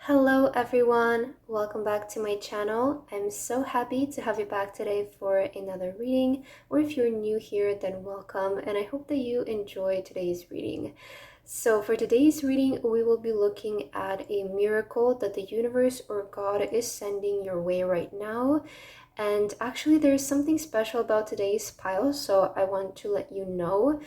Hello everyone, welcome back to my channel. I'm so happy to have you back today for another reading, or if you're new here, then welcome, and I hope that you enjoy today's reading. So for today's reading, we will be looking at a miracle that the universe or God is sending your way right now. And actually there's something special about today's pile, so I want to let you know.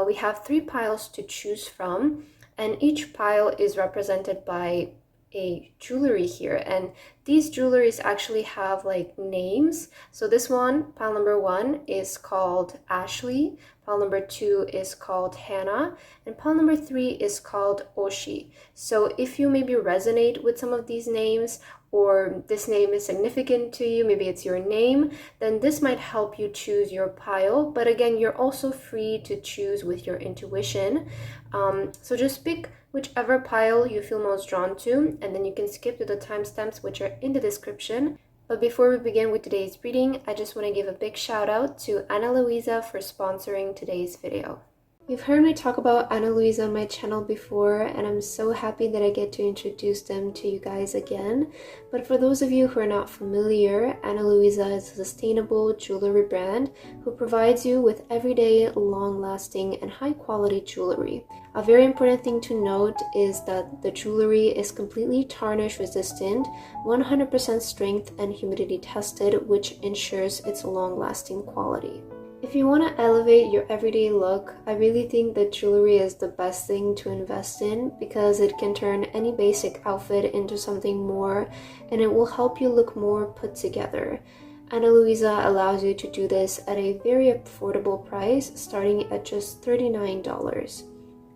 We have 3 piles to choose from, and each pile is represented by a jewelry here, and these jewelries actually have like names. So this one, pile number 1, is called Ashley, pile number 2 is called Hannah, and pile number 3 is called Oshi. So if you maybe resonate with some of these names, or this name is significant to you, maybe it's your name, then this might help you choose your pile. But again, you're also free to choose with your intuition. So just pick whichever pile you feel most drawn to, and then you can skip to the timestamps which are in the description. But before we begin with today's reading, I just want to give a big shout out to Ana Luisa for sponsoring today's video. You've heard me talk about Ana Luisa on my channel before, and I'm so happy that I get to introduce them to you guys again. But for those of you who are not familiar, Ana Luisa is a sustainable jewelry brand who provides you with everyday, long-lasting, and high-quality jewelry. A very important thing to note is that the jewelry is completely tarnish resistant, 100% strength and humidity tested, which ensures its long-lasting quality. If you want to elevate your everyday look, I really think that jewelry is the best thing to invest in because it can turn any basic outfit into something more, and it will help you look more put together. Ana Luisa allows you to do this at a very affordable price, starting at just $39.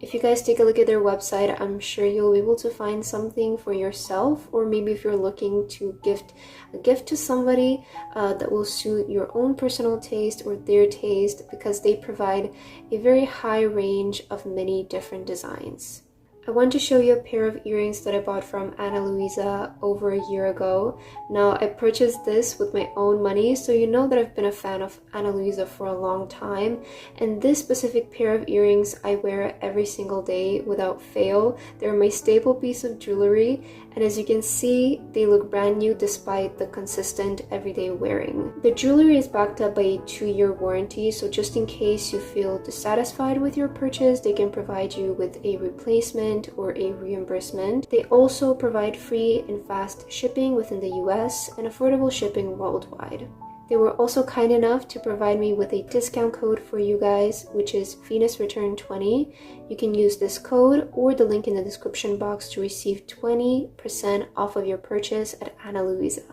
If you guys take a look at their website, I'm sure you'll be able to find something for yourself, or maybe if you're looking to gift a gift to somebody that will suit your own personal taste or their taste, because they provide a very high range of many different designs. I want to show you a pair of earrings that I bought from Ana Luisa over a year ago. Now, I purchased this with my own money, so you know that I've been a fan of Ana Luisa for a long time. And this specific pair of earrings I wear every single day without fail. They're my staple piece of jewelry, and as you can see, they look brand new despite the consistent everyday wearing. The jewelry is backed up by a 2-year warranty, so just in case you feel dissatisfied with your purchase, they can provide you with a replacement or a reimbursement. They also provide free and fast shipping within the US and affordable shipping worldwide. They were also kind enough to provide me with a discount code for you guys, which is VenusReturn20. You can use this code or the link in the description box to receive 20% off of your purchase at Ana Luisa.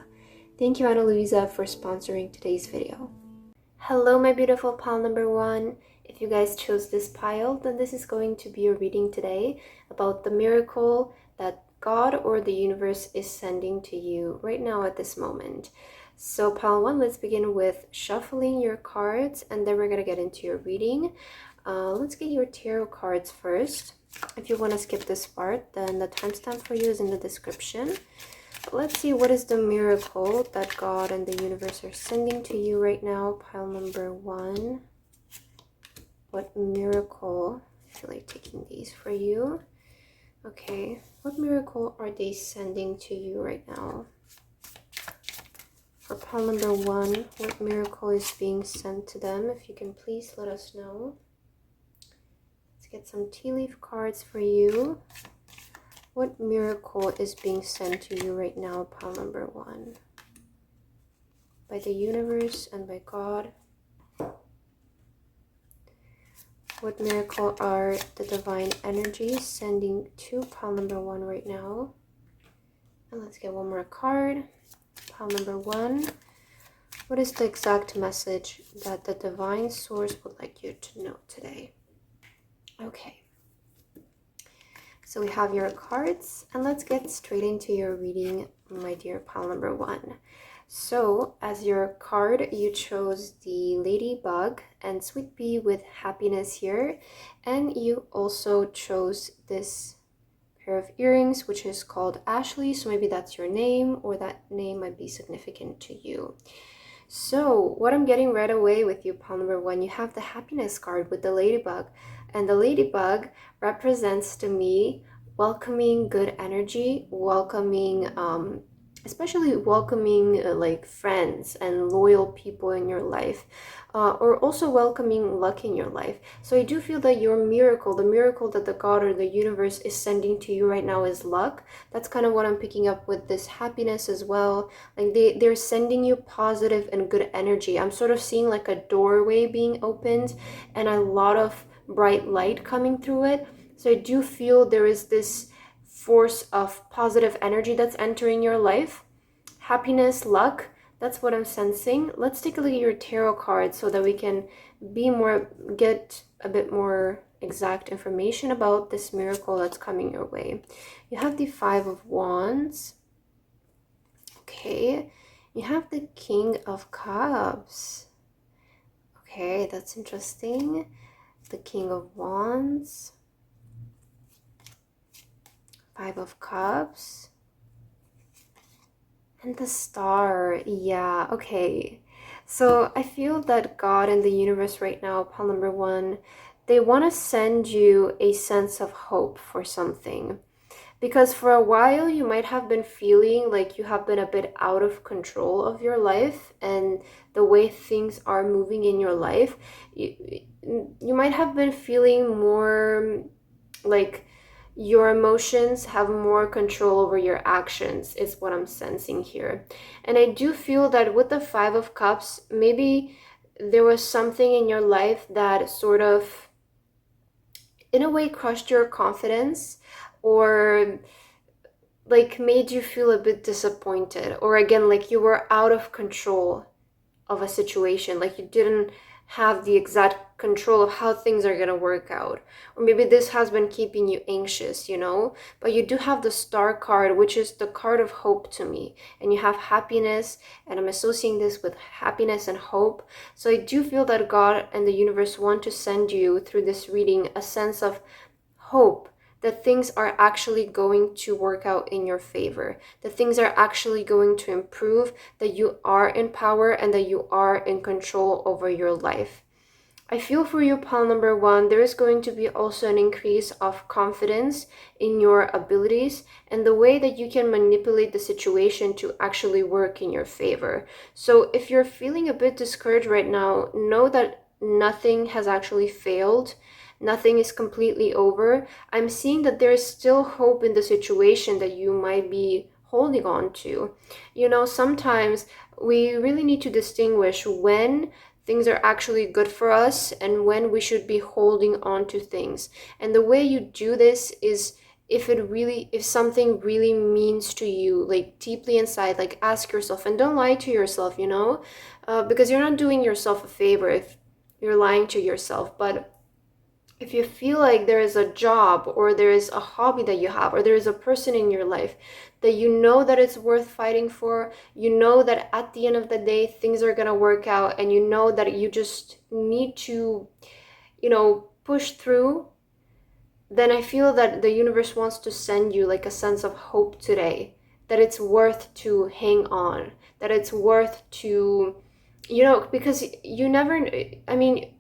Thank you, Ana Luisa, for sponsoring today's video. Hello, my beautiful pile number 1. If you guys chose this pile, then this is going to be a reading today about the miracle that God or the universe is sending to you right now at this moment. So pile 1, let's begin with shuffling your cards, and then we're going to get into your reading. Let's get your tarot cards first. If you want to skip this part, then the timestamp for you is in the description. Let's see, what is the miracle that God and the universe are sending to you right now? Pile number 1. What miracle? I feel like taking these for you. Okay, what miracle are they sending to you right now? For pile number 1, what miracle is being sent to them? If you can please let us know. Let's get some tea leaf cards for you. What miracle is being sent to you right now, pile number 1? By the universe and by God. What miracle are the divine energies sending to pile number 1 right now? And let's get one more card. Pile number 1. What is the exact message that the divine source would like you to know today? Okay. So we have your cards, and let's get straight into your reading, my dear pile number 1. So as your card, you chose the ladybug and sweet pea with happiness here, and you also chose this pair of earrings, which is called Ashley. So maybe that's your name, or that name might be significant to you. So what I'm getting right away with you, pile number 1, you have the happiness card with the ladybug, and the ladybug represents to me welcoming good energy, welcoming especially welcoming like friends and loyal people in your life, or also welcoming luck in your life. So I do feel that your miracle, the miracle that the God or the universe is sending to you right now, is luck. That's kind of what I'm picking up with this happiness as well. Like they're sending you positive and good energy. I'm sort of seeing like a doorway being opened and a lot of bright light coming through it. So I do feel there is this force of positive energy that's entering your life. Happiness, luck, that's what I'm sensing. Let's take a look at your tarot cards so that we can get a bit more exact information about this miracle that's coming your way. You have the Five of Wands. Okay. You have the King of Cups. Okay, that's interesting. The King of Wands. Five of Cups. And the Star. Yeah, okay. So I feel that God and the universe right now, pile number one, they want to send you a sense of hope for something. Because for a while you might have been feeling like you have been a bit out of control of your life and the way things are moving in your life. You might have been feeling more like your emotions have more control over your actions, is what I'm sensing here. And I do feel that with the Five of Cups, maybe there was something in your life that sort of, in a way, crushed your confidence, or like made you feel a bit disappointed, or again, like you were out of control of a situation, like you didn't have the exact control of how things are going to work out. Or maybe this has been keeping you anxious, but you do have the Star card, which is the card of hope to me, and you have happiness, and I'm associating this with happiness and hope. So I do feel that God and the universe want to send you through this reading a sense of hope, that things are actually going to work out in your favor, that things are actually going to improve, that you are in power and that you are in control over your life. I feel for you, pile number one, there is going to be also an increase of confidence in your abilities and the way that you can manipulate the situation to actually work in your favor. So if you're feeling a bit discouraged right now, know that nothing has actually failed. Nothing is completely over. I'm seeing that there is still hope in the situation that you might be holding on to. Sometimes we really need to distinguish when things are actually good for us and when we should be holding on to things. And the way you do this is if something really means to you, like deeply inside, like ask yourself, and don't lie to yourself, because you're not doing yourself a favor if you're lying to yourself. But if you feel like there is a job or there is a hobby that you have or there is a person in your life that you know that it's worth fighting for, you know that at the end of the day things are going to work out, and you know that you just need to, push through, then I feel that the universe wants to send you like a sense of hope today, that it's worth to hang on, that it's worth to, because you never,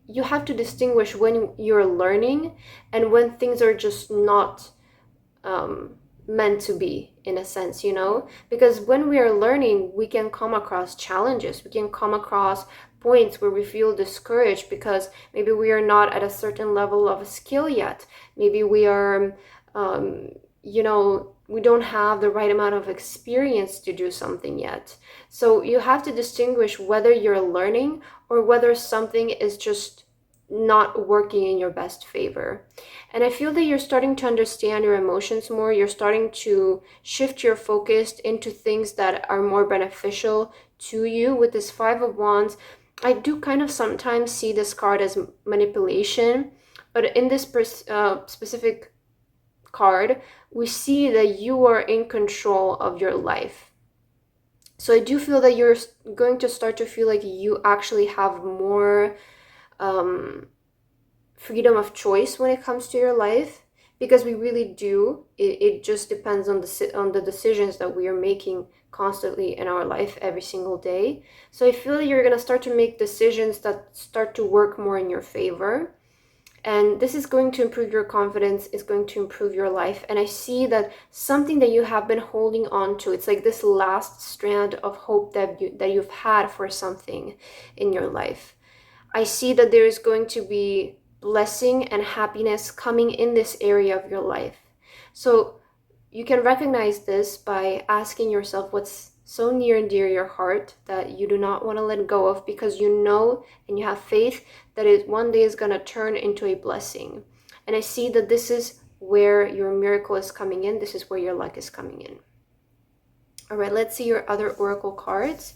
you have to distinguish when you're learning and when things are just not meant to be, in a sense, because when we are learning, we can come across challenges, we can come across points where we feel discouraged because maybe we are not at a certain level of skill yet. Maybe we are, we don't have the right amount of experience to do something yet. So you have to distinguish whether you're learning or whether something is just not working in your best favor. And I feel that you're starting to understand your emotions more. You're starting to shift your focus into things that are more beneficial to you. With this Five of Wands, I do kind of sometimes see this card as manipulation, but in this specific card, we see that you are in control of your life. So I do feel that you're going to start to feel like you actually have more freedom of choice when it comes to your life, because we really do. It just depends on the decisions that we are making constantly in our life every single day. So I feel that you're going to start to make decisions that start to work more in your favor. And this is going to improve your confidence, it's going to improve your life. And I see that something that you have been holding on to, it's like this last strand of hope that you've had for something in your life. I see that there is going to be blessing and happiness coming in this area of your life. So you can recognize this by asking yourself what's so near and dear your heart that you do not want to let go of, because you know and you have faith that it one day is going to turn into a blessing. And I see that this is where your miracle is coming in. This is where your luck is coming in. All right, let's see your other oracle cards.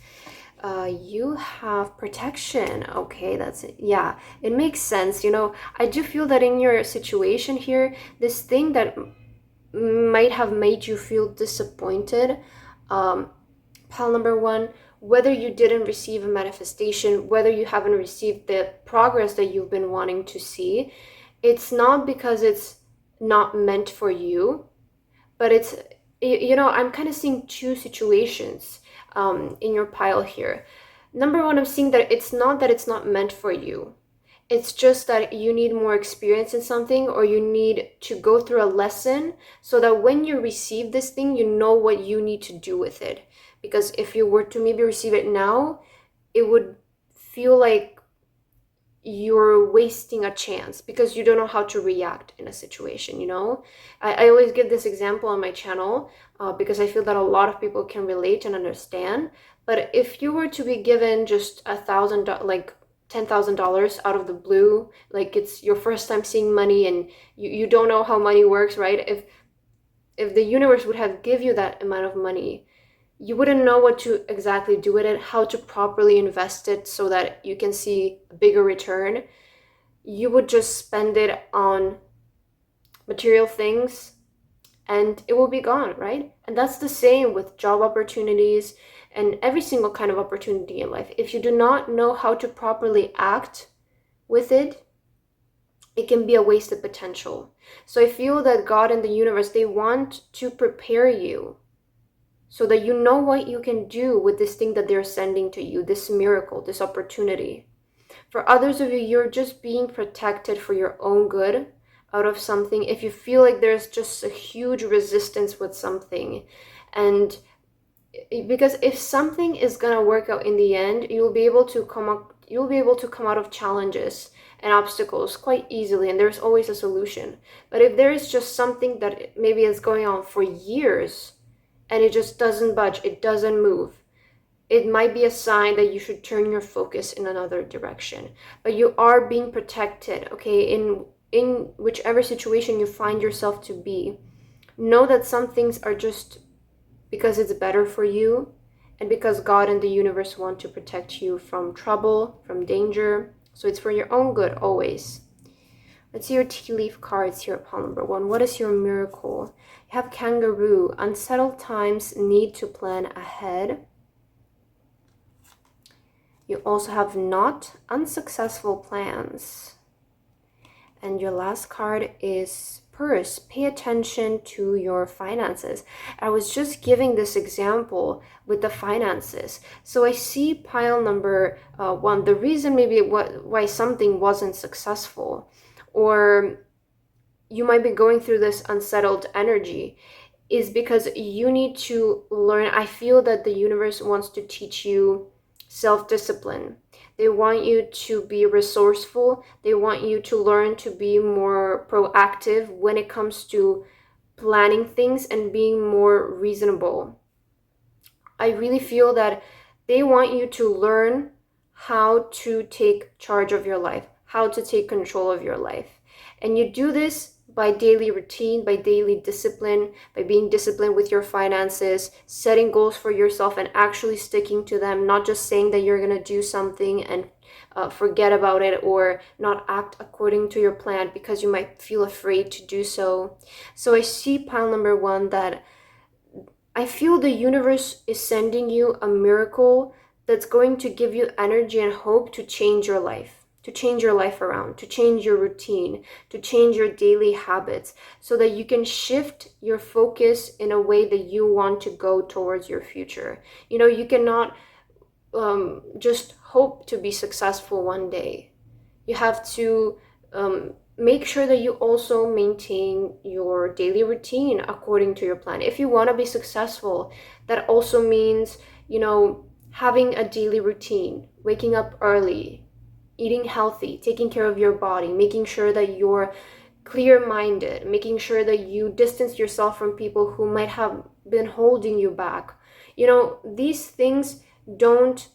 You have protection. Okay, that's it. Yeah, it makes sense. I do feel that in your situation here, this thing that might have made you feel disappointed, pile number one, whether you didn't receive a manifestation, whether you haven't received the progress that you've been wanting to see, it's not because it's not meant for you, but it's, I'm kind of seeing two situations in your pile here. Number one, I'm seeing that it's not meant for you. It's just that you need more experience in something, or you need to go through a lesson so that when you receive this thing, you know what you need to do with it. Because if you were to maybe receive it now, it would feel like you're wasting a chance because you don't know how to react in a situation, I always give this example on my channel because I feel that a lot of people can relate and understand. But if you were to be given just $1,000, like $10,000 out of the blue, like it's your first time seeing money and you don't know how money works, right? If the universe would have give you that amount of money, you wouldn't know what to exactly do with it, how to properly invest it so that you can see a bigger return. You would just spend it on material things and it will be gone, right? And that's the same with job opportunities and every single kind of opportunity in life. If you do not know how to properly act with it, it can be a wasted potential. So I feel that God and the universe, they want to prepare you so that you know what you can do with this thing that they're sending to you, this miracle, this opportunity. For others of you, you're just being protected for your own good out of something. If you feel like there's just a huge resistance with something, and because if something is going to work out in the end, you'll be able to come out of challenges and obstacles quite easily, and there's always a solution. But if there is just something that maybe is going on for years and it just doesn't budge, it doesn't move, it might be a sign that you should turn your focus in another direction. But you are being protected, okay? In whichever situation you find yourself to be, know that some things are just because it's better for you and because God and the universe want to protect you from trouble, from danger. So it's for your own good always. Let's see your tea leaf cards here at pile number one. What is your miracle? You have kangaroo. Unsettled times need to plan ahead. You also have not unsuccessful plans. And your last card is purse. Pay attention to your finances. I was just giving this example with the finances. So I see pile number one, the reason maybe why something wasn't successful, or you might be going through this unsettled energy, is because you need to learn. I feel that the universe wants to teach you self-discipline. They want you to be resourceful. They want you to learn to be more proactive when it comes to planning things and being more reasonable. I really feel that they want you to learn how to take charge of your life, how to take control of your life. And you do this by daily routine, by daily discipline, by being disciplined with your finances, setting goals for yourself and actually sticking to them, not just saying that you're going to do something and forget about it, or not act according to your plan because you might feel afraid to do so. So I see pile number one that I feel the universe is sending you a miracle that's going to give you energy and hope to change your life, to change your life around, to change your routine, to change your daily habits, so that you can shift your focus in a way that you want to go towards your future. You cannot just hope to be successful one day. You have to make sure that you also maintain your daily routine according to your plan. If you want to be successful, that also means, you know, having a daily routine, waking up early, eating healthy, taking care of your body, making sure that you're clear-minded, making sure that you distance yourself from people who might have been holding you back. You know, these things don't,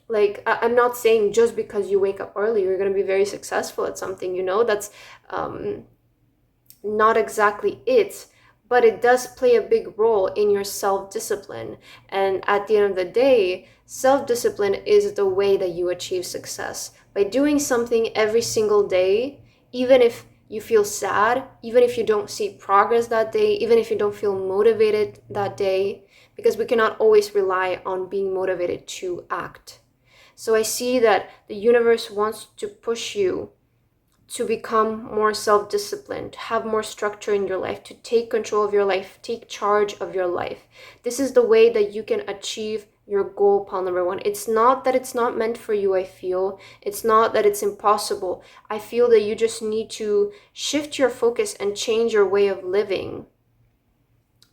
like, I'm not saying just because you wake up early you're going to be very successful at something, you know, that's um, not exactly it, but it does play a big role in your self-discipline. And at the end of the day, self-discipline is the way that you achieve success. By doing something every single day, even if you feel sad, even if you don't see progress that day, even if you don't feel motivated that day, because we cannot always rely on being motivated to act. So I see that the universe wants to push you to become more self-disciplined, to have more structure in your life, to take control of your life, take charge of your life. This is the way that you can achieve your goal, pile number one. It's not that it's not meant for you, I feel. It's not that it's impossible. I feel that you just need to shift your focus and change your way of living.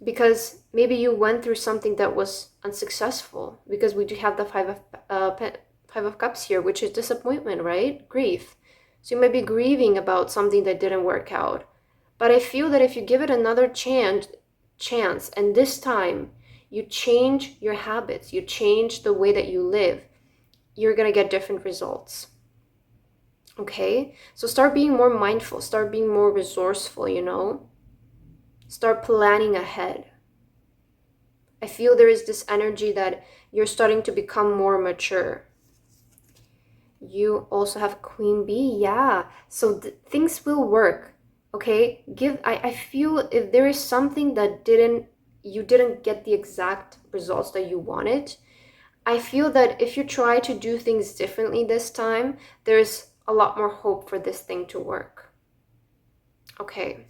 Because maybe you went through something that was unsuccessful, because we do have the Five of Cups here, which is disappointment, right? Grief. So you might be grieving about something that didn't work out. But I feel that if you give it another chance, and this time you change your habits, you change the way that you live, you're going to get different results. Okay? So start being more mindful, start being more resourceful, you know? Start planning ahead. I feel there is this energy that you're starting to become more mature. You also have Queen Bee, yeah. So things will work, okay? I feel if there is something that you didn't get the exact results that you wanted, I feel that if you try to do things differently this time, there's a lot more hope for this thing to work. Okay.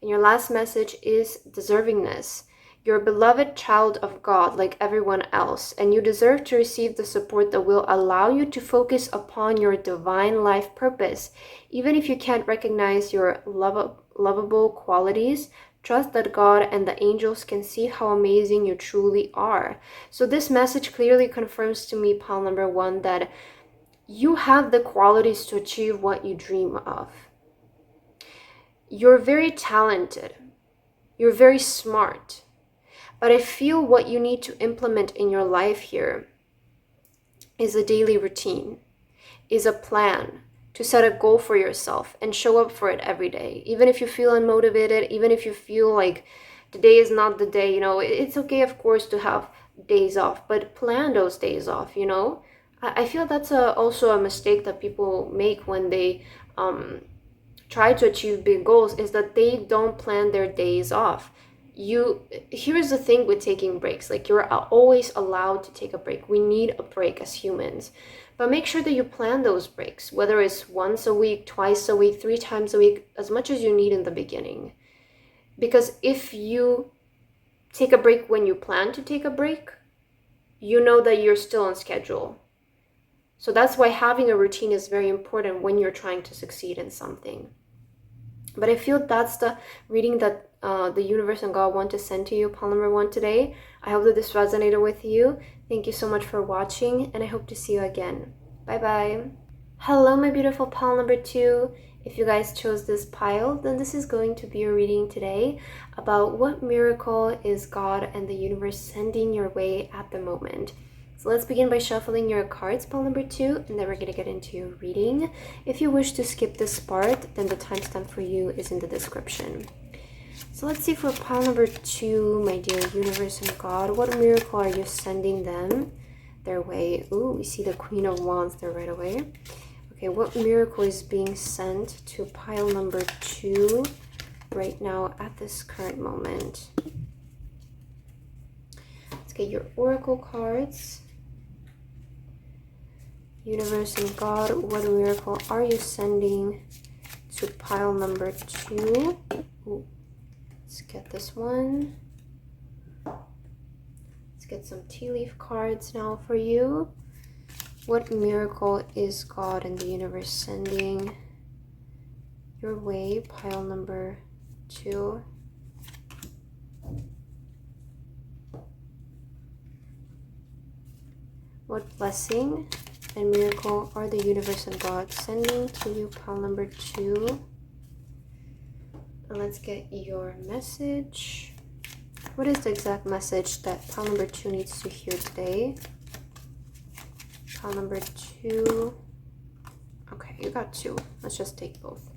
And your last message is deservingness. You're a beloved child of God like everyone else, and you deserve to receive the support that will allow you to focus upon your divine life purpose. Even if you can't recognize your lovable qualities, trust that God and the angels can see how amazing you truly are. So this message clearly confirms to me, pile number one, that you have the qualities to achieve what you dream of. You're very talented. You're very smart. But I feel what you need to implement in your life here is a daily routine, is a plan to set a goal for yourself and show up for it every day. Even if you feel unmotivated, even if you feel like today is not the day, you know, it's okay, of course, to have days off, but plan those days off, you know. I feel that's also a mistake that people make when they try to achieve big goals, is that they don't plan their days off. Here's the thing with taking breaks, like, you're always allowed to take a break. We need a break as humans, but make sure that you plan those breaks, whether it's once a week, twice a week, 3 times a week, as much as you need in the beginning. Because if you take a break when you plan to take a break, you know that you're still on schedule. So that's why having a routine is very important when you're trying to succeed in something. But I feel that's the reading that the universe and God want to send to you, pile number one, today. I hope that this resonated with you. Thank you so much for watching, and I hope to see you again. Bye bye. Hello, my beautiful pile number two. If you guys chose this pile, then this is going to be a reading today about what miracle is God and the universe sending your way at the moment. So let's begin by shuffling your cards, pile number two, and then we're going to get into your reading. If you wish to skip this part, then the timestamp for you is in the description. So let's see for pile number two, my dear universe and God, what miracle are you sending them their way? Ooh, we see the Queen of Wands there right away. Okay, what miracle is being sent to pile number two right now at this current moment? Let's get your oracle cards. Universe and God, what miracle are you sending to pile number two? Ooh, let's get this one. Let's get some tea leaf cards now for you. What miracle is God and the universe sending your way, pile number 2. What blessing and miracle are the universe and God sending to you, pile number 2? And let's get your message. What is the exact message that pile number 2 needs to hear today? Pile number 2. Okay, you got 2. Let's just take both.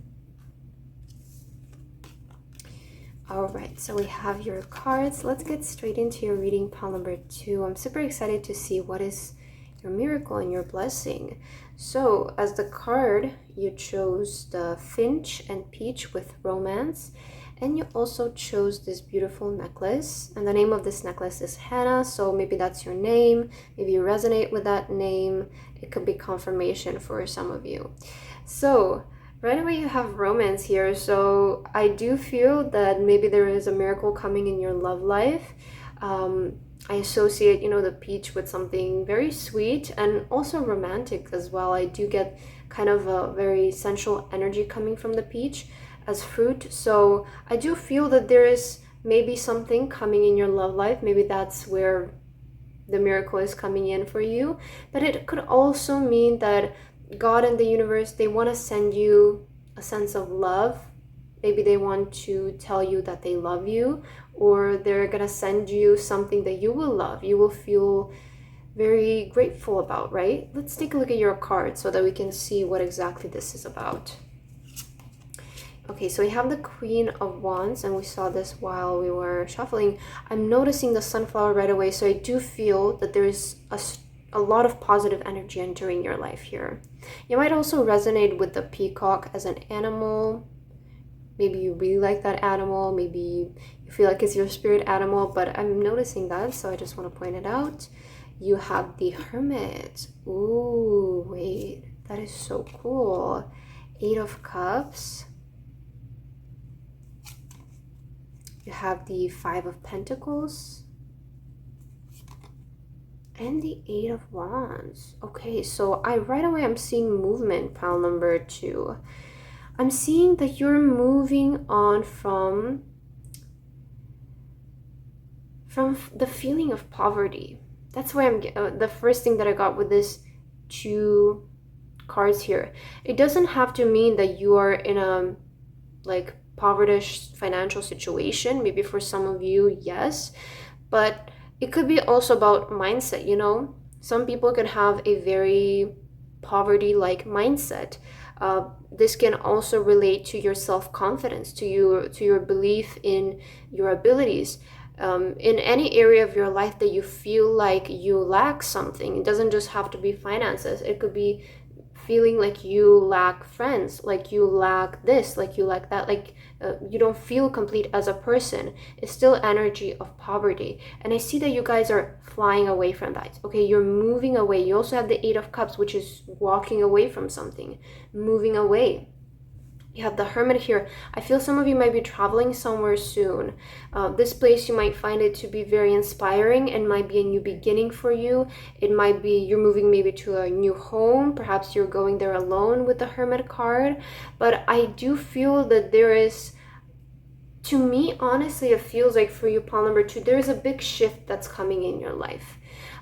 Alright, so we have your cards. Let's get straight into your reading, pile number 2. I'm super excited to see what is your miracle and your blessing. So, as the card, you chose the Finch and Peach with romance. And you also chose this beautiful necklace. And the name of this necklace is Hannah. So maybe that's your name. Maybe you resonate with that name. It could be confirmation for some of you. So right away you have romance here. So I do feel that maybe there is a miracle coming in your love life. I associate, the peach with something very sweet and also romantic as well. I do get kind of a very sensual energy coming from the peach as fruit. So I do feel that there is maybe something coming in your love life. Maybe that's where the miracle is coming in for you. But it could also mean that God and the universe, they want to send you a sense of love. Maybe they want to tell you that they love you, or they're going to send you something that you will love. You will feel very grateful about, right? Let's take a look at your card so that we can see what exactly this is about. Okay, so we have the Queen of Wands, and we saw this while we were shuffling. I'm noticing the sunflower right away, so I do feel that there is a lot of positive energy entering your life here. You might also resonate with the peacock as an animal. Maybe you really like that animal. Maybe you feel like it's your spirit animal, but I'm noticing that, so I just want to point it out. You have the Hermit. Ooh, wait, that is so cool. 8 of Cups. You have the 5 of Pentacles and the 8 of Wands. Okay, so right away I'm seeing movement, pile number 2. I'm seeing that you're moving on from the feeling of poverty. That's why I'm the first thing that I got with this 2 cards here. It doesn't have to mean that you are in a povertish financial situation. Maybe for some of you, yes, but it could be also about mindset. Some people can have a very poverty-like mindset. This can also relate to your self-confidence, to your belief in your abilities. In any area of your life that you feel like you lack something, it doesn't just have to be finances. It could be feeling like you lack friends, like you lack this, like you lack that, you don't feel complete as a person. It's still energy of poverty. And I see that you guys are flying away from that. Okay, you're moving away. You also have the 8 of Cups, which is walking away from something, moving away. You have the Hermit here. I feel some of you might be traveling somewhere soon. This place, you might find it to be very inspiring and might be a new beginning for you. It might be you're moving maybe to a new home. Perhaps you're going there alone with the Hermit card. But I do feel that there is, to me, honestly, it feels like for you, pile number 2, there is a big shift that's coming in your life.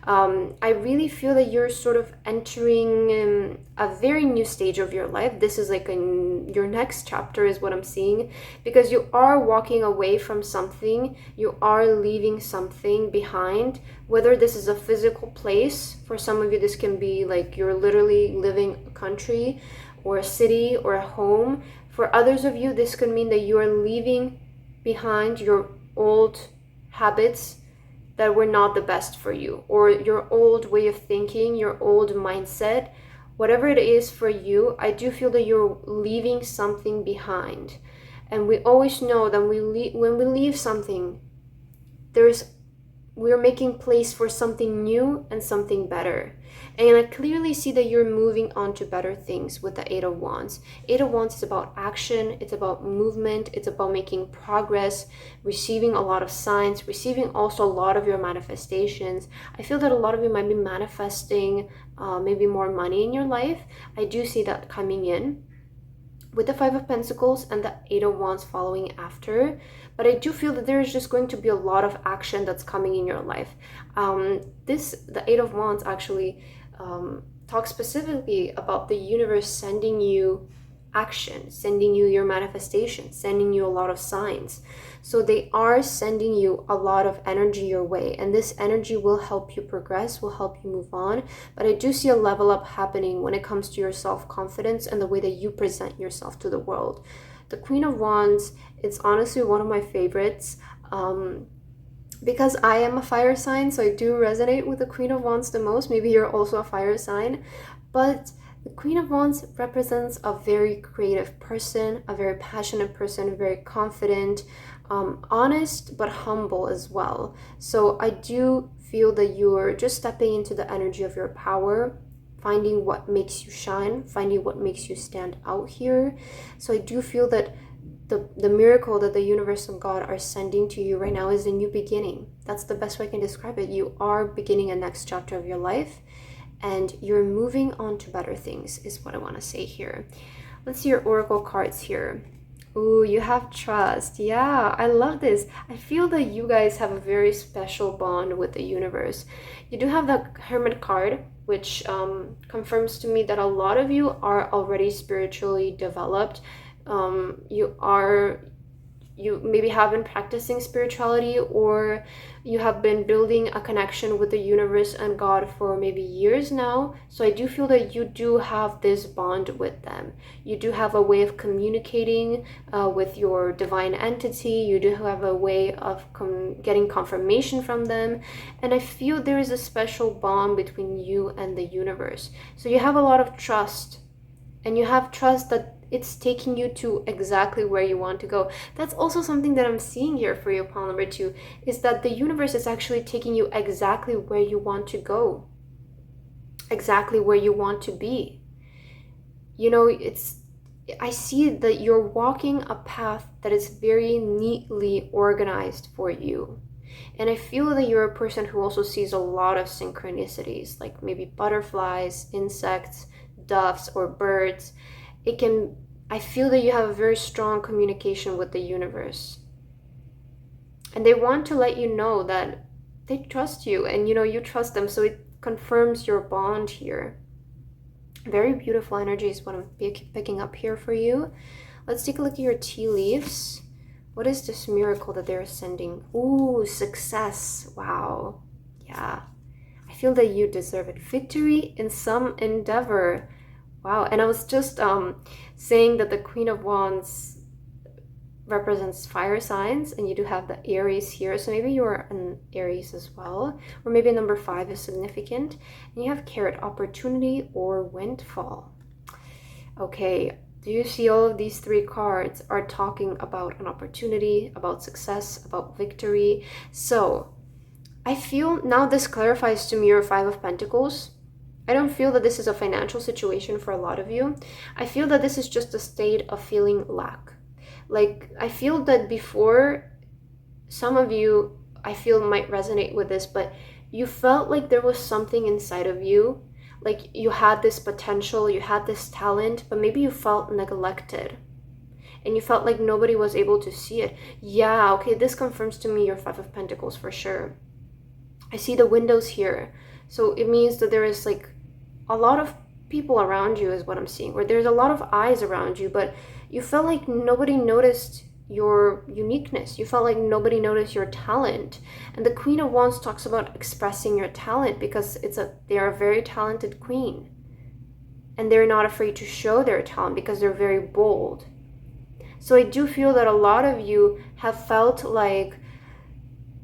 I really feel that you're sort of entering a very new stage of your life. This is like your next chapter is what I'm seeing, because you are walking away from something. You are leaving something behind, whether this is a physical place. For some of you, this can be like you're literally living a country or a city or a home. For others of you, this could mean that you are leaving behind your old habits that were not the best for you, or your old way of thinking, your old mindset. Whatever it is for you, I do feel that you're leaving something behind. And we always know that when we leave something, we're making place for something new and something better. And I clearly see that you're moving on to better things with the 8 of Wands. 8 of Wands is about action, it's about movement, it's about making progress, receiving a lot of signs, receiving also a lot of your manifestations. I feel that a lot of you might be manifesting maybe more money in your life. I do see that coming in. with the Five of Pentacles and the Eight of Wands following after. But I do feel that there is just going to be a lot of action that's coming in your life. The Eight of Wands actually talks specifically about the universe sending you action, sending you your manifestation, sending you a lot of signs. So they are sending you a lot of energy your way, and this energy will help you progress, will help you move on. But I do see a level up happening when it comes to your self-confidence and the way that you present yourself to the world. The Queen of Wands, it's honestly one of my favorites, because I am a fire sign, so I do resonate with the Queen of Wands the most. Maybe you're also a fire sign, but the Queen of Wands represents a very creative person, a very passionate person, very confident, honest, but humble as well. So I do feel that you're just stepping into the energy of your power, finding what makes you shine, finding what makes you stand out here. So I do feel that the miracle that the universe and God are sending to you right now is a new beginning. That's the best way I can describe it. You are beginning a next chapter of your life, and you're moving on to better things, is what I want to say here. Let's see your oracle cards here. Ooh, you have trust. Yeah, I love this. I feel that you guys have a very special bond with the universe. You do have the Hermit card, which confirms to me that a lot of you are already spiritually developed. You maybe have been practicing spirituality, or you have been building a connection with the universe and God for maybe years now. So I do feel that you do have this bond with them. You do have a way of communicating with your divine entity. You do have a way of getting confirmation from them. And I feel there is a special bond between you and the universe. So you have a lot of trust, and you have trust that it's taking you to exactly where you want to go. That's also something that I'm seeing here for you, pile number 2, is that the universe is actually taking you exactly where you want to go, exactly where you want to be. You know, I see that you're walking a path that is very neatly organized for you. And I feel that you're a person who also sees a lot of synchronicities, like maybe butterflies, insects, doves, or birds. I feel that you have a very strong communication with the universe, and they want to let you know that they trust you, and you trust them. So it confirms your bond here. Very beautiful energy is what I'm picking up here for you. Let's take a look at your tea leaves. What is this miracle that they're sending? Ooh, success. Wow. Yeah, I feel that you deserve it. Victory in some endeavor. Wow. And I was just saying that the Queen of Wands represents fire signs, and you do have the Aries here. So maybe you're an Aries as well. Or maybe number 5 is significant. And you have Carrot, opportunity or windfall. Okay. Do you see all of these 3 cards are talking about an opportunity, about success, about victory? So I feel now this clarifies to me your 5 of Pentacles. I don't feel that this is a financial situation for a lot of you. I feel that this is just a state of feeling lack. Like, I feel that before, some of you, I feel, might resonate with this, but you felt like there was something inside of you. Like you had this potential, you had this talent, but maybe you felt neglected. And you felt like nobody was able to see it. Yeah, okay, this confirms to me your 5 of Pentacles for sure. I see the windows here. So it means that there is like a lot of people around you is what I'm seeing, where there's a lot of eyes around you, but you felt like nobody noticed your uniqueness. You felt like nobody noticed your talent. And the Queen of Wands talks about expressing your talent, because they are a very talented queen. And they're not afraid to show their talent because they're very bold. So I do feel that a lot of you have felt like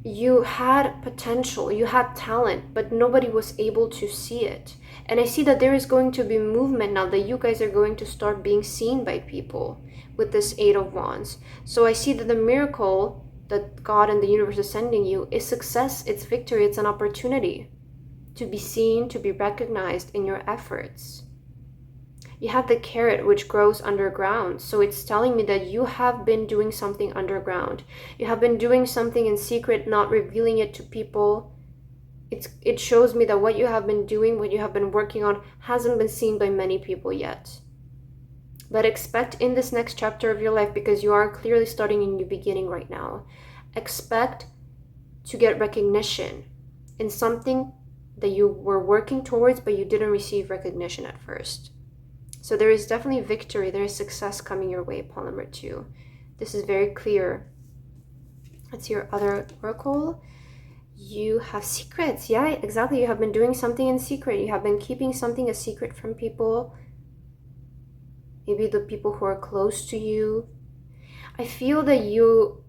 you had potential, you had talent, but nobody was able to see it. And I see that there is going to be movement now, that you guys are going to start being seen by people with this 8 of Wands. So I see that the miracle that God and the universe is sending you is success, it's victory, it's an opportunity to be seen, to be recognized in your efforts. You have the Carrot, which grows underground. So it's telling me that you have been doing something underground. You have been doing something in secret, not revealing it to people. It shows me that what you have been doing, what you have been working on, hasn't been seen by many people yet. But expect in this next chapter of your life, because you are clearly starting a new beginning right now, expect to get recognition in something that you were working towards, but you didn't receive recognition at first. So there is definitely victory, there is success coming your way, pile number 2. This is very clear. That's your other oracle. You have secrets. Yeah, exactly. You have been doing something in secret. You have been keeping something a secret from people. Maybe the people who are close to you. I feel that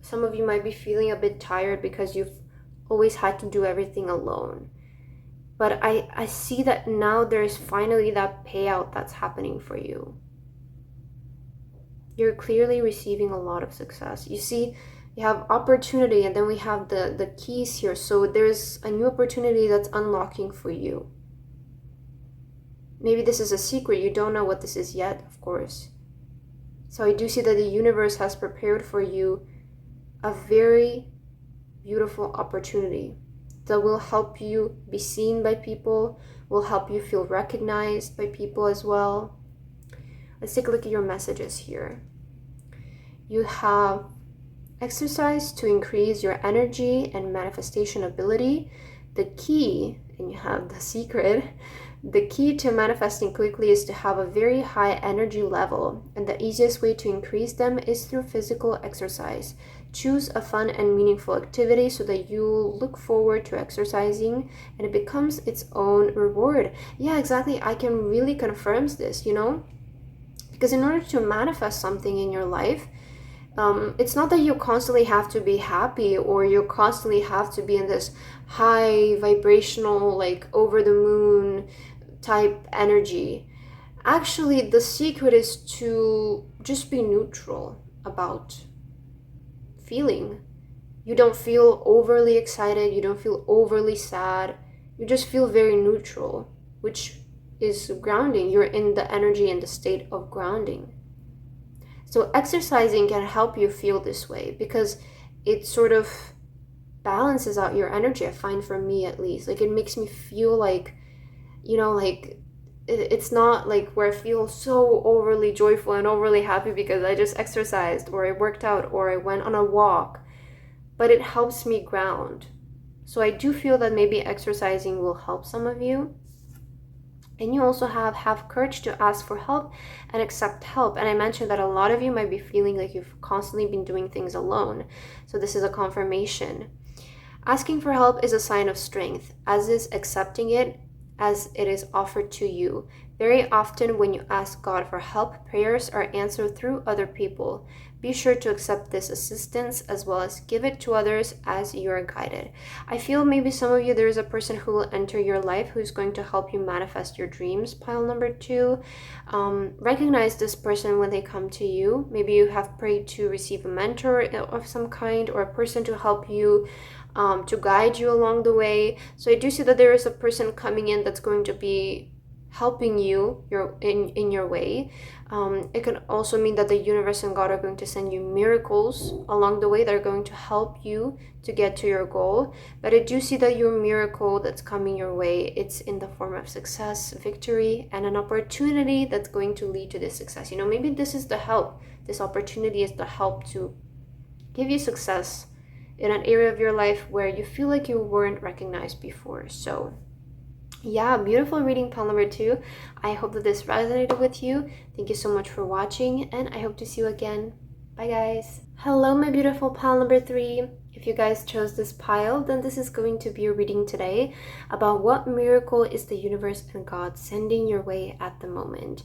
some of you might be feeling a bit tired because you've always had to do everything alone. But I see that now there's finally that payout that's happening for you. You're clearly receiving a lot of success. You see, you have opportunity, and then we have the keys here. So there's a new opportunity that's unlocking for you. Maybe this is a secret. You don't know what this is yet, of course. So I do see that the universe has prepared for you a very beautiful opportunity that will help you be seen by people, will help you feel recognized by people as well. Let's take a look at your messages here. You have exercise to increase your energy and manifestation ability. The key, and you have the secret, the key to manifesting quickly is to have a very high energy level, and the easiest way to increase them is through physical exercise. Choose a fun and meaningful activity so that you look forward to exercising and it becomes its own reward. Yeah, exactly. I can really confirm this, because in order to manifest something in your life, it's not that you constantly have to be happy or you constantly have to be in this high vibrational, like over the moon type energy. Actually, the secret is to just be neutral about feeling. You don't feel overly excited, you don't feel overly sad, you just feel very neutral, which is grounding. You're in the energy and the state of grounding. So exercising can help you feel this way because it sort of balances out your energy. I find, for me at least, like it makes me feel like, like it's not like where I feel so overly joyful and overly happy because I just exercised or I worked out or I went on a walk, but it helps me ground. So I do feel that maybe exercising will help some of you. And you also have courage to ask for help and accept help. And I mentioned that a lot of you might be feeling like you've constantly been doing things alone. So this is a confirmation. Asking for help is a sign of strength, as is accepting it as it is offered to you. Very often when you ask God for help, prayers are answered through other people. Be sure to accept this assistance as well as give it to others as you are guided. I feel maybe some of you, there is a person who will enter your life who's going to help you manifest your dreams, pile number 2. Recognize this person when they come to you. Maybe you have prayed to receive a mentor of some kind or a person to help you, to guide you along the way. So I do see that there is a person coming in that's going to be helping you in your way. It can also mean that the universe and God are going to send you miracles along the way that are going to help you to get to your goal. But I do see that your miracle that's coming your way, it's in the form of success, victory, and an opportunity that's going to lead to this success. Maybe this is the help. This opportunity is the help to give you success in an area of your life where you feel like you weren't recognized before. So yeah, beautiful reading, pile number 2. I hope that this resonated with you. Thank you so much for watching, and I hope to see you again. Bye, guys. Hello, my beautiful pile number 3. If you guys chose this pile, then this is going to be a reading today about what miracle is the universe and God sending your way at the moment.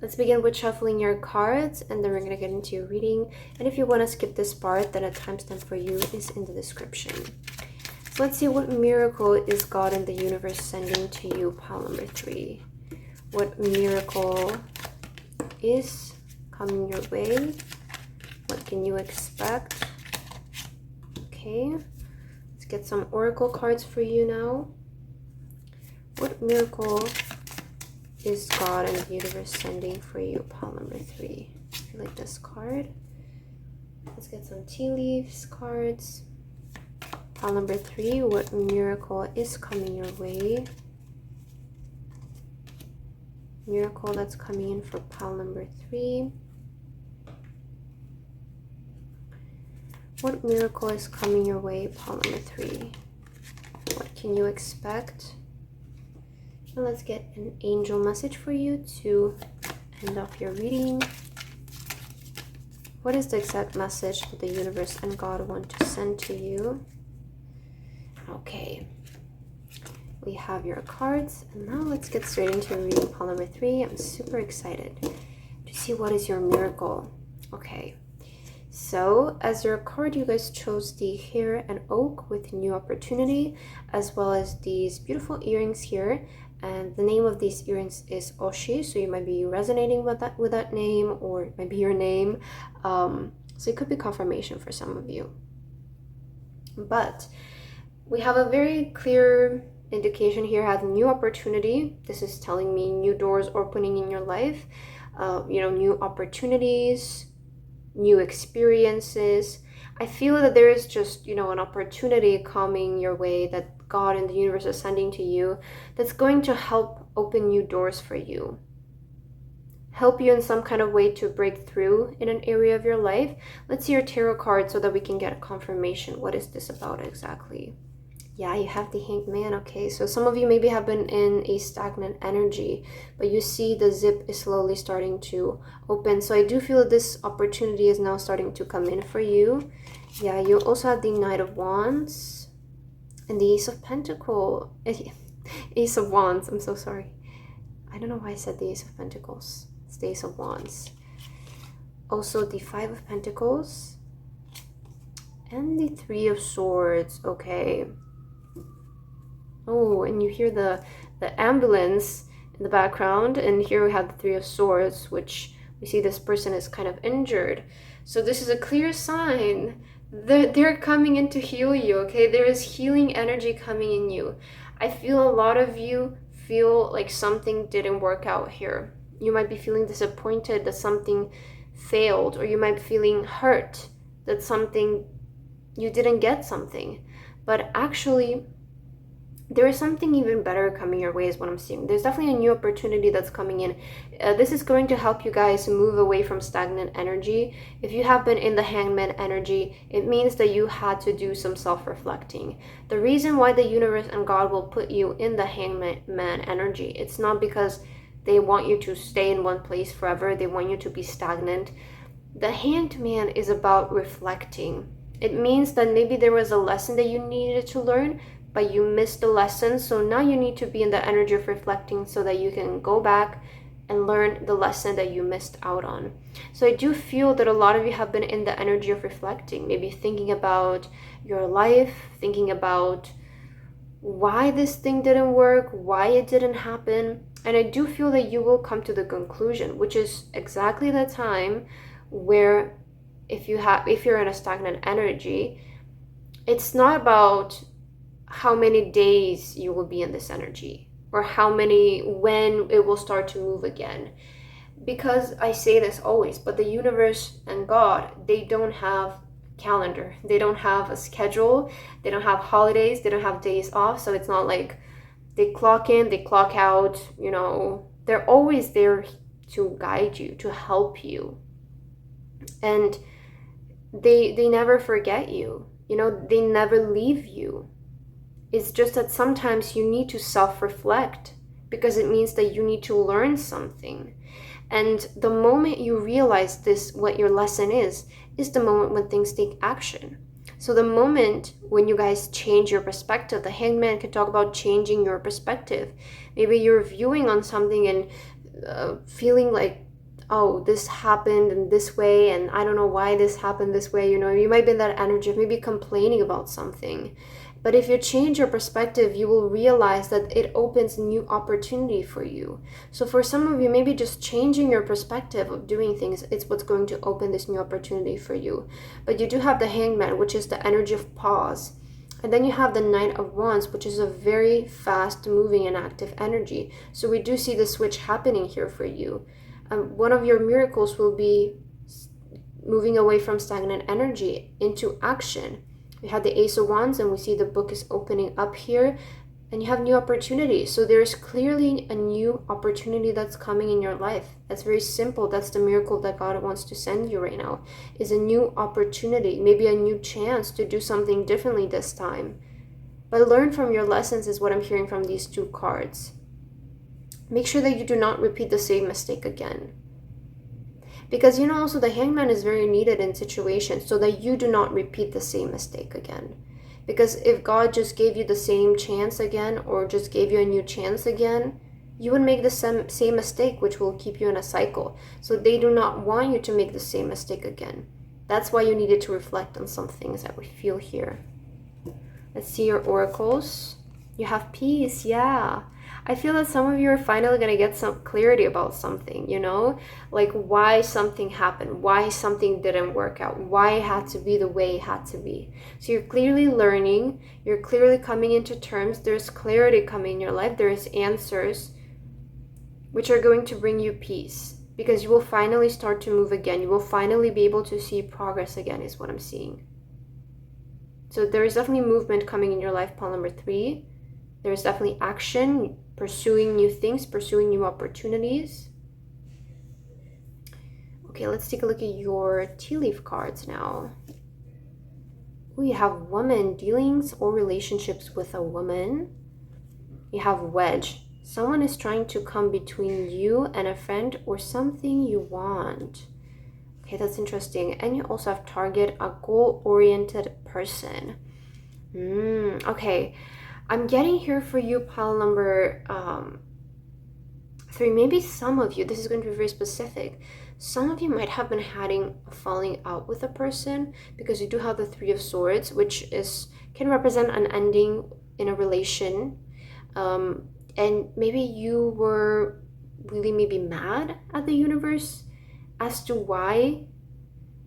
Let's begin with shuffling your cards, and then we're going to get into your reading. And if you want to skip this part, then a timestamp for you is in the description. So let's see, what miracle is God and the universe sending to you, pile number 3. What miracle is coming your way? What can you expect? Okay, let's get some oracle cards for you now. What miracle is God and the universe sending for you, pile number 3? If you like this card, let's get some tea leaves cards. Pile number 3, what miracle is coming your way? Miracle that's coming in for pile number 3. What miracle is coming your way, pile number 3? What can you expect? And let's get an angel message for you to end off your reading. What is the exact message that the universe and God want to send to you? Okay. We have your cards, and now let's get straight into reading pile number 3. I'm super excited to see what is your miracle. Okay, so as your card, you guys chose the hare and oak with new opportunity, as well as these beautiful earrings here. And the name of these earrings is Oshi, so you might be resonating with that name, or it might be your name. So it could be confirmation for some of you. But we have a very clear indication here, have new opportunity. This is telling me new doors opening in your life, new opportunities, new experiences. I feel that there is just, an opportunity coming your way that God and the universe is sending to you that's going to help open new doors for you, help you in some kind of way to break through in an area of your life. Let's see your tarot card so that we can get a confirmation. What is this about exactly? Yeah, you have the Hanged Man. Okay, so some of you maybe have been in a stagnant energy, but you see the zip is slowly starting to open. So I do feel that this opportunity is now starting to come in for you. Yeah, you also have the Knight of Wands and the Ace of Pentacles. Ace of Wands, I'm so sorry. I don't know why I said the Ace of Pentacles. It's the Ace of Wands. Also the Five of Pentacles and the Three of Swords. Okay. Oh, and you hear the ambulance in the background, and here we have the Three of Swords, which we see this person is kind of injured. So this is a clear sign that they're coming in to heal you, okay? There is healing energy coming in you. I feel a lot of you feel like something didn't work out here. You might be feeling disappointed that something failed, or you might be feeling hurt that you didn't get something. But actually, there is something even better coming your way is what I'm seeing. There's definitely a new opportunity that's coming in. This is going to help you guys move away from stagnant energy. If you have been in the Hangman energy, it means that you had to do some self-reflecting. The reason why the universe and God will put you in the Hangman energy, it's not because they want you to stay in one place forever. They want you to be stagnant. The Hanged Man is about reflecting. It means that maybe there was a lesson that you needed to learn, but you missed the lesson. So now you need to be in the energy of reflecting so that you can go back and learn the lesson that you missed out on. So I do feel that a lot of you have been in the energy of reflecting, maybe thinking about your life, thinking about why this thing didn't work, why it didn't happen. And I do feel that you will come to the conclusion, which is exactly the time where if you're in a stagnant energy, it's not about how many days you will be in this energy or when it will start to move again. Because I say this always, but the universe and God, they don't have calendar. They don't have a schedule. They don't have holidays. They don't have days off. So it's not like they clock in, they clock out, they're always there to guide you, to help you. And they never forget you. They never leave you. It's just that sometimes you need to self-reflect because it means that you need to learn something. And the moment you realize what your lesson is the moment when things take action. So the moment when you guys change your perspective, the Hangman can talk about changing your perspective. Maybe you're viewing on something and feeling like, oh, this happened in this way, and I don't know why this happened this way. You might be in that energy of maybe complaining about something. But if you change your perspective, you will realize that it opens new opportunity for you. So for some of you, maybe just changing your perspective of doing things, it's what's going to open this new opportunity for you. But you do have the Hangman, which is the energy of pause. And then you have the Knight of Wands, which is a very fast moving and active energy. So we do see the switch happening here for you. One of your miracles will be moving away from stagnant energy into action. We have the Ace of Wands, and we see the book is opening up here. And you have new opportunities. So there's clearly a new opportunity that's coming in your life. That's very simple. That's the miracle that God wants to send you right now, is a new opportunity, maybe a new chance to do something differently this time. But learn from your lessons is what I'm hearing from these two cards. Make sure that you do not repeat the same mistake again. Because, you know, also the Hangman is very needed in situations so that you do not repeat the same mistake again. Because if God just gave you the same chance again, or just gave you a new chance again, you would make the same mistake, which will keep you in a cycle. So they do not want you to make the same mistake again. That's why you needed to reflect on some things that we feel here. Let's see your oracles. You have peace, yeah. I feel that some of you are finally going to get some clarity about something, you know? Like why something happened, why something didn't work out, why it had to be the way it had to be. So you're clearly learning, you're clearly coming into terms, there's clarity coming in your life, there's answers which are going to bring you peace. Because you will finally start to move again. You will finally be able to see progress again, is what I'm seeing. So there is definitely movement coming in your life, pile number 3. There's definitely action, pursuing new things, pursuing new opportunities. Okay, let's take a look at your tea leaf cards now. We have woman, dealings or relationships with a woman. You have wedge. Someone is trying to come between you and a friend or something you want. Okay, that's interesting. And you also have target, a goal-oriented person. Okay. I'm getting here for you, pile number 3. Maybe some of you, this is going to be very specific. Some of you might have been having a falling out with a person, because you do have the 3 of Swords, which can represent an ending in a relation. And maybe you were really maybe mad at the universe as to why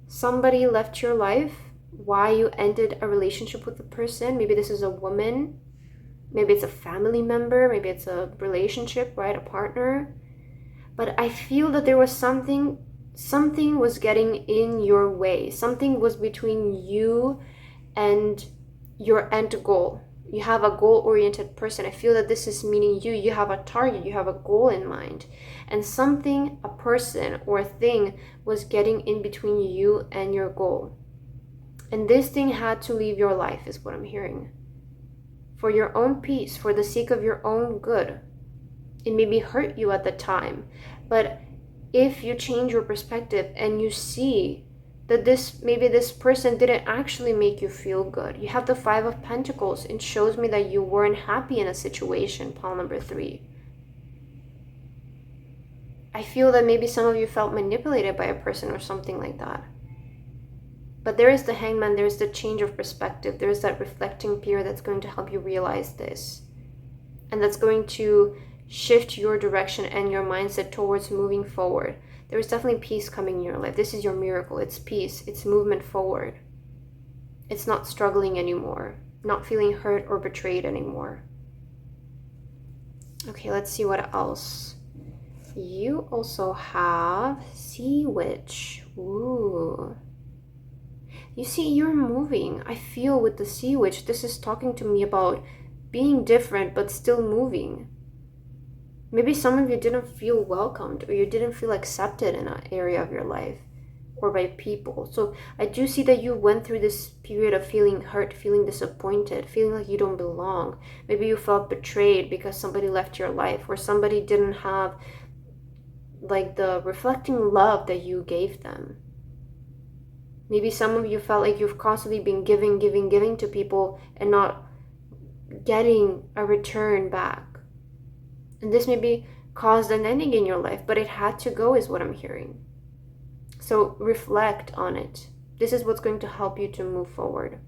somebody left your life, why you ended a relationship with a person. Maybe this is a woman. Maybe it's a family member, maybe it's a relationship, right? A partner. But I feel that there was something was getting in your way. Something was between you and your end goal. You have a goal-oriented person. I feel that this is meaning you have a target, you have a goal in mind. And something, a person or a thing was getting in between you and your goal. And this thing had to leave your life, is what I'm hearing. For your own peace, for the sake of your own good. It maybe hurt you at the time, but if you change your perspective and you see that maybe this person didn't actually make you feel good. You have the 5 of Pentacles. It shows me that you weren't happy in a situation, pile number 3. I feel that maybe some of you felt manipulated by a person or something like that. But there is the Hangman, there's the change of perspective, there's that reflecting period that's going to help you realize this. And that's going to shift your direction and your mindset towards moving forward. There is definitely peace coming in your life. This is your miracle. It's peace. It's movement forward. It's not struggling anymore. Not feeling hurt or betrayed anymore. Okay, let's see what else. You also have Sea Witch. Ooh. You see, you're moving. I feel with the Sea Witch, this is talking to me about being different but still moving. Maybe some of you didn't feel welcomed, or you didn't feel accepted in an area of your life or by people. So I do see that you went through this period of feeling hurt, feeling disappointed, feeling like you don't belong. Maybe you felt betrayed because somebody left your life, or somebody didn't have like the reflecting love that you gave them. Maybe some of you felt like you've constantly been giving to people and not getting a return back. And this maybe caused an ending in your life, but it had to go, is what I'm hearing. So reflect on it. This is what's going to help you to move forward.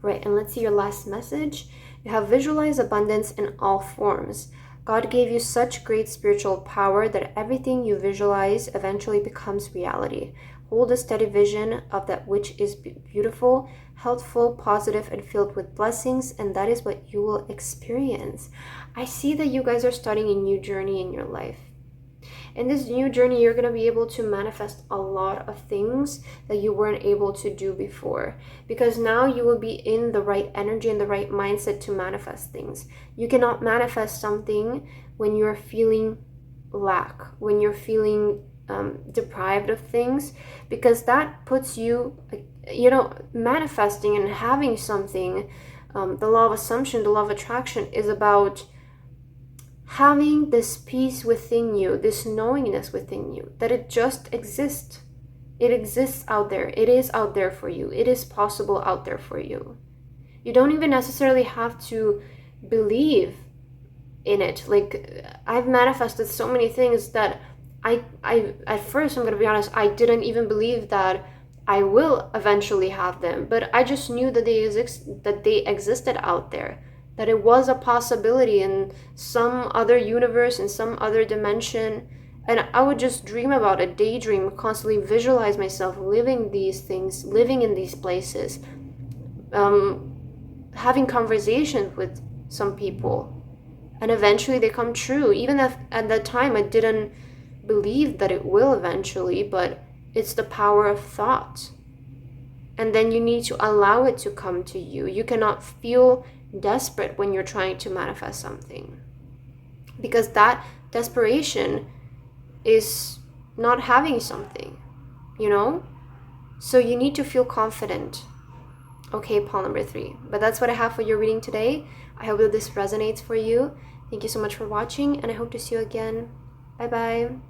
Right, and let's see your last message. You have visualized abundance in all forms. God gave you such great spiritual power that everything you visualize eventually becomes reality. Hold a steady vision of that which is beautiful, healthful, positive, and filled with blessings, and that is what you will experience. I see that you guys are starting a new journey in your life. In this new journey, you're going to be able to manifest a lot of things that you weren't able to do before, because now you will be in the right energy and the right mindset to manifest things. You cannot manifest something when you're feeling lack, when you're feeling deprived of things, because that puts you, manifesting and having something. The law of assumption, the law of attraction is about having this peace within you, this knowingness within you, that it just exists. It exists out there. It is out there for you. It is possible out there for you. You don't even necessarily have to believe in it. Like, I've manifested so many things that I at first, I'm going to be honest, I didn't even believe that I will eventually have them, but I just knew that they existed out there, that it was a possibility in some other universe, in some other dimension. And I would just dream about it, daydream, constantly visualize myself living these things, living in these places, having conversations with some people, and eventually they come true. Even if at that time I didn't believe that it will eventually, but it's the power of thought. And then you need to allow it to come to you. You cannot feel desperate when you're trying to manifest something, because that desperation is not having something, So you need to feel confident. Okay, Paul number 3. But that's what I have for your reading today. I hope that this resonates for you. Thank you so much for watching, and I hope to see you again. Bye bye.